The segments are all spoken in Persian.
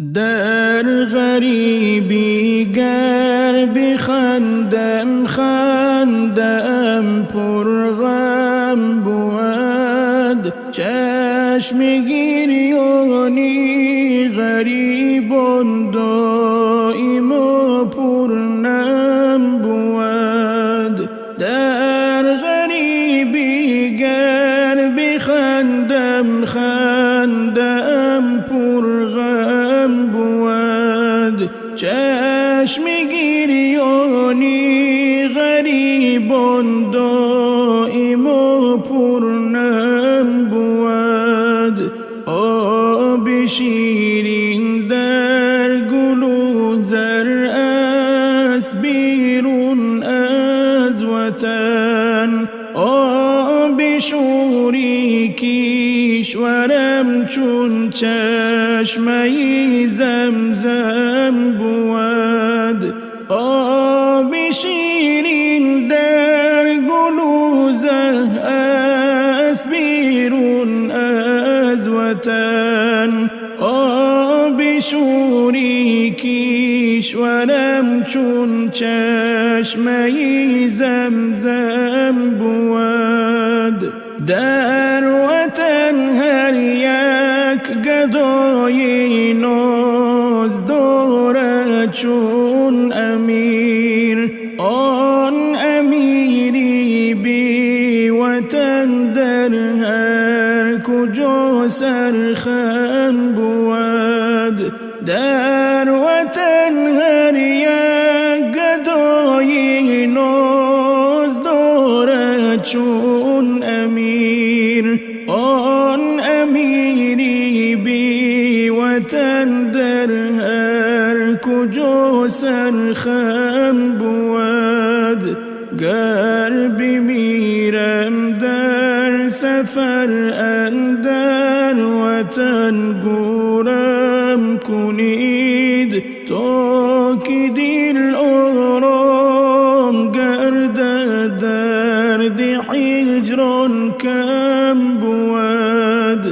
در غریبی گر بخندم خندم پرغم بود، چشم گریانی غریبان دائم و پرنم بود. در غریبی گر بخندم خندم پرغم بود، چشم گریانی غریبان دائم و پرنم بود. آب شیرین در گل و زر است بیرون از وطن، آب شوری کشورم چون چشمه زمزم بود. آب شیرین در گل و زر است بیرون از وطن، آب شوری کشورم چون چشمه زمزم بود. در وطن هر یک گدای ناز دارد چون امیر، آن امیری بی وطن در هر کجا سرخن بود. در وطن هر یک گدای ناز دارد چون امیر، آن امیری بی وطن در هر کجا سرخم بود. گر بمیرم در سفر اندر وطن گورم کنید، تا که دل آرام گردد درد هجران کم بود.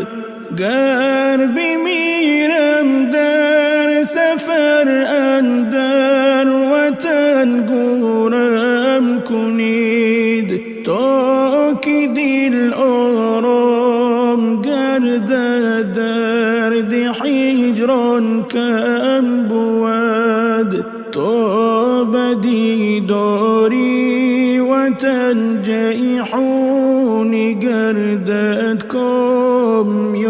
گر بمیرم در سفر اندر وطن گورم کنید، تا که دل آرام گردد درد هجران کم بود. تا بدیداری وطن جیحون گردد کامیاب،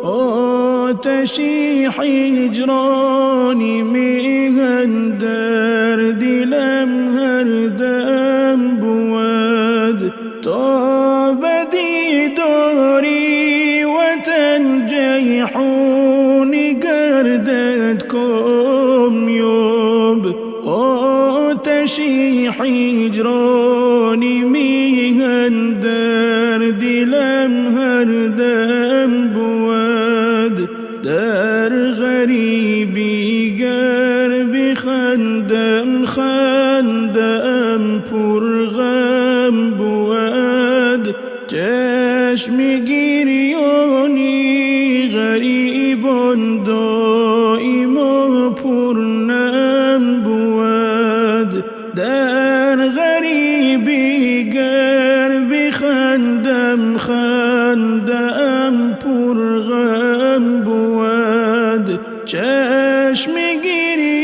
آتشی هجرانی میهن در دلم هر دم بود. تا بدیداری وطن جیحون گردد کامیاب، آتشی هجرانی میهن در دلم هر دم بود. در غریبی گر بخندم خندم پرغم بود، چشم گریانی غریبان دائم و پرنم بود. در غریبی گر بخندم خندم پرغم بود، چشم گریانی